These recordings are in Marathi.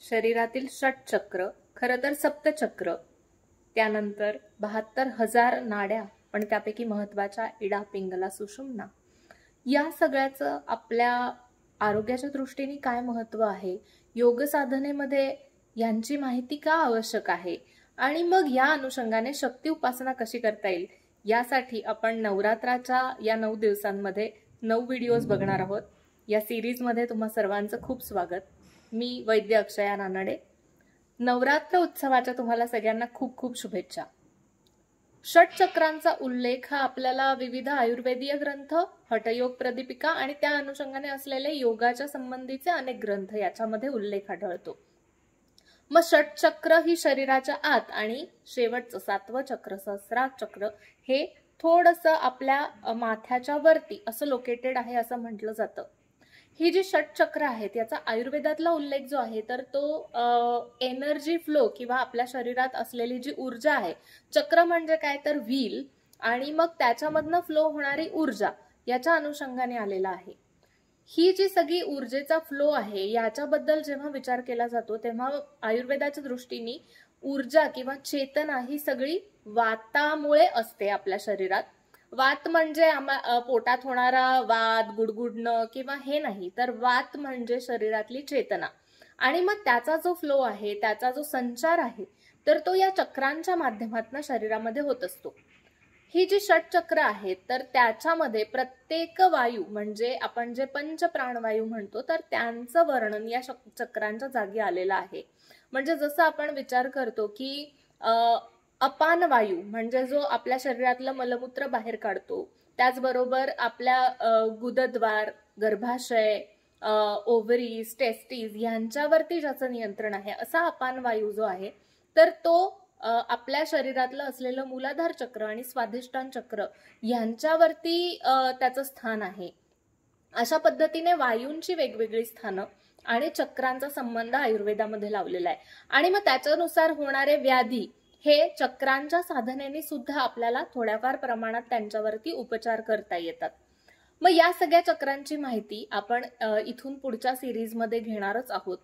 शरीरातील षटचक्र, खरं तर सप्तचक्र, त्यानंतर 72,000 नाड्या, पण त्यापैकी महत्वाच्या इडा, पिंगला, सुषुम्ना, या सगळ्याचं आपल्या आरोग्याच्या दृष्टीने काय महत्व आहे, योग साधनेमध्ये यांची माहिती का आवश्यक आहे, आणि मग या अनुषंगाने शक्ती उपासना कशी करता येईल, यासाठी आपण नवरात्राच्या या 9 दिवसांमध्ये 9 व्हिडिओज बघणार आहोत। या सिरीज मध्ये तुम्हा सर्वांचं खूप स्वागत। मी वैद्य अक्षया नानाडे। नवरात्र उत्सवाच्या तुम्हाला सगळ्यांना खूप खूप शुभेच्छा। षटचक्रांचा उल्लेख हा आपल्याला विविध आयुर्वेदीय ग्रंथ, हठयोग प्रदीपिका आणि त्या अनुषंगाने असलेले योगाच्या संबंधीचे अनेक ग्रंथ याच्यामध्ये उल्लेख आढळतो। मग षटचक्र ही शरीराच्या आत आणि शेवटचं 7वं चक्र, सहस्रार चक्र, हे थोडंसं आपल्या माथ्याच्या वरती असं लोकेटेड आहे असं म्हटलं जातं। ही जी षटचक्र आहेत याचा आयुर्वेदातला उल्लेख जो आहे तर तो एनर्जी फ्लो किंवा आपल्या शरीरात असलेली जी ऊर्जा आहे, चक्र म्हणजे काय तर व्हील, आणि मग त्याच्यामधनं फ्लो होणारी ऊर्जा याच्या अनुषंगाने आलेला आहे। ही जी सगळी ऊर्जेचा फ्लो आहे याच्याबद्दल जेव्हा विचार केला जातो तेव्हा आयुर्वेदाच्या दृष्टीने ऊर्जा किंवा चेतना ही सगळी वातामुळे असते आपल्या शरीरात। वात म्हणजे पोटात होणारा वात, गुडगुडणं किंवा हे नाही, तर वात म्हणजे शरीरातली चेतना, आणि मग त्याचा जो फ्लो आहे, त्याचा जो संचार आहे, तर तो या चक्रांच्या माध्यमातून शरीरामध्ये होत असतो। ही जी षटचक्र आहेत तर त्याच्यामध्ये प्रत्येक वायू म्हणजे आपण जे पंच प्राणवायू म्हणतो तर त्यांचं वर्णन या चक्रांच्या जागी आलेलं आहे। म्हणजे जसं आपण विचार करतो की अपान वायू म्हणजे जो आपल्या शरीरातलं मलमूत्र बाहेर काढतो, त्याचबरोबर आपल्या गुदद्वार, गर्भाशय, ओव्हरीज, टेस्टीज यांच्यावरती ज्याचं नियंत्रण आहे, असा अपान वायू जो आहे तर तो आपल्या शरीरातलं असलेलं मूलाधार चक्र आणि स्वाधिष्ठान चक्र यांच्यावरती त्याचं स्थान आहे। अशा पद्धतीने वायूंची वेगवेगळी स्थानं आणि चक्रांचा संबंध आयुर्वेदामध्ये लावलेला आहे, आणि मग त्याच्यानुसार होणारे व्याधी हे चक्रांच्या साधनेने सुद्धा आपल्याला थोड्याफार प्रमाणात त्यांच्यावरती उपचार करता येतात। मग या सगळ्या चक्रांची माहिती आपण इथून पुढच्या सिरीज मध्ये घेणारच आहोत।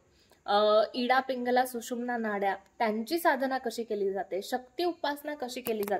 इडा, पिंगला, सुषुम्ना नाड्या त्यांची साधना कशी केली जाते, शक्ती उपासना कशी केली जाते,